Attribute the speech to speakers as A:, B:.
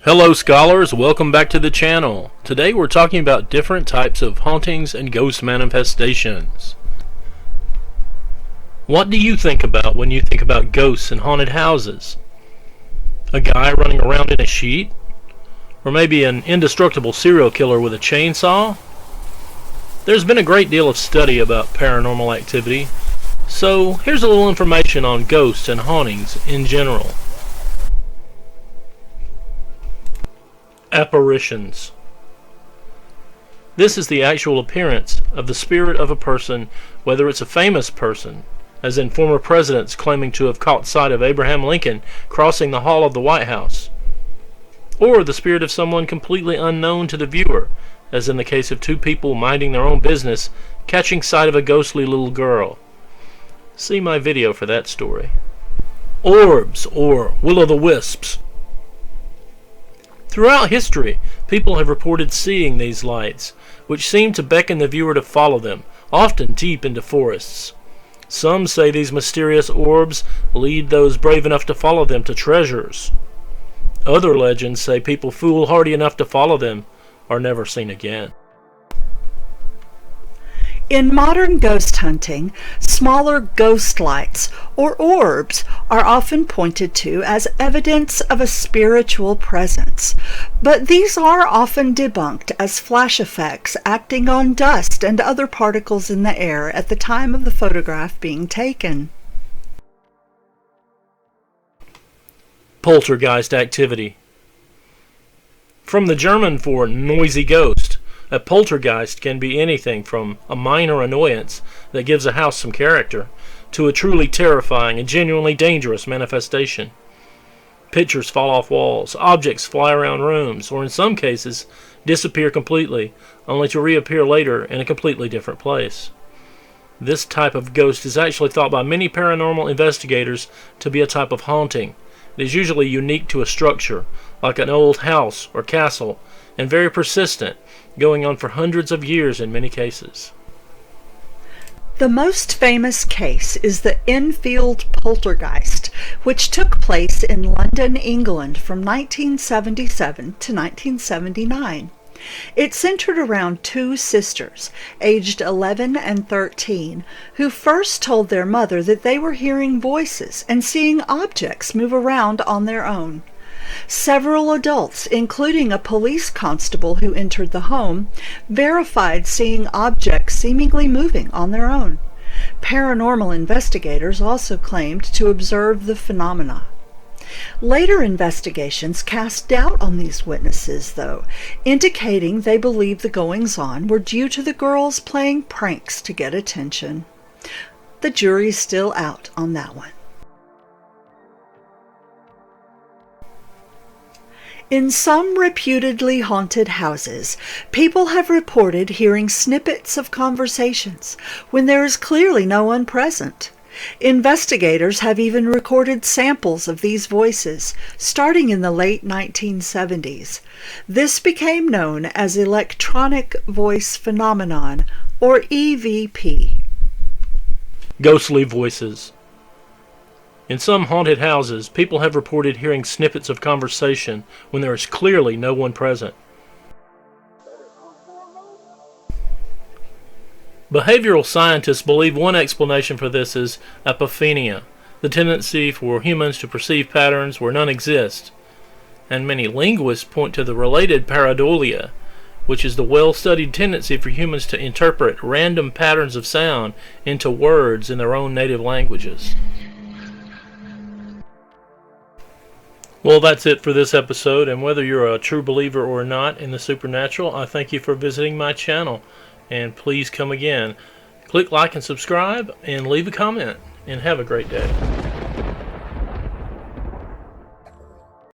A: Hello scholars, welcome back to the channel. Today we're talking about different types of hauntings and ghost manifestations. What do you think about when you think about ghosts and haunted houses? A guy running around in a sheet? Or maybe an indestructible serial killer with a chainsaw? There's been a great deal of study about paranormal activity, so here's a little information on ghosts and hauntings in general. Apparitions. This is the actual appearance of the spirit of a person, whether it's a famous person, as in former presidents claiming to have caught sight of Abraham Lincoln crossing the hall of the White House, or the spirit of someone completely unknown to the viewer, as in the case of two people minding their own business catching sight of a ghostly little girl. See my video for that story. Orbs, or will-o'-the-wisps. Throughout history, people have reported seeing these lights, which seem to beckon the viewer to follow them, often deep into forests. Some say these mysterious orbs lead those brave enough to follow them to treasures. Other legends say people foolhardy enough to follow them are never seen again.
B: In modern ghost hunting, smaller ghost lights, or orbs, are often pointed to as evidence of a spiritual presence, but these are often debunked as flash effects acting on dust and other particles in the air at the time of the photograph being taken.
A: Poltergeist activity. From the German for noisy ghost, a poltergeist can be anything from a minor annoyance that gives a house some character to a truly terrifying and genuinely dangerous manifestation. Pictures fall off walls, objects fly around rooms, or in some cases disappear completely, only to reappear later in a completely different place. This type of ghost is actually thought by many paranormal investigators to be a type of haunting. It is usually unique to a structure, like an old house or castle, and very persistent, going on for hundreds of years in many cases.
B: The most famous case is the Enfield Poltergeist, which took place in London, England from 1977 to 1979. It centered around two sisters, aged 11 and 13, who first told their mother that they were hearing voices and seeing objects move around on their own. Several adults, including a police constable who entered the home, verified seeing objects seemingly moving on their own. Paranormal investigators also claimed to observe the phenomena. Later investigations cast doubt on these witnesses, though, indicating they believed the goings-on were due to the girls playing pranks to get attention. The jury's still out on that one. In some reputedly haunted houses, people have reported hearing snippets of conversations when there is clearly no one present. Investigators have even recorded samples of these voices, starting in the late 1970s. This became known as electronic voice phenomenon, or EVP.
A: Ghostly voices. In some haunted houses, people have reported hearing snippets of conversation when there is clearly no one present. Behavioral scientists believe one explanation for this is apophenia, the tendency for humans to perceive patterns where none exist. And many linguists point to the related pareidolia, which is the well-studied tendency for humans to interpret random patterns of sound into words in their own native languages. Well, that's it for this episode, and whether you're a true believer or not in the supernatural, I thank you for visiting my channel, and please come again. Click like and subscribe, and leave a comment, and have a great day.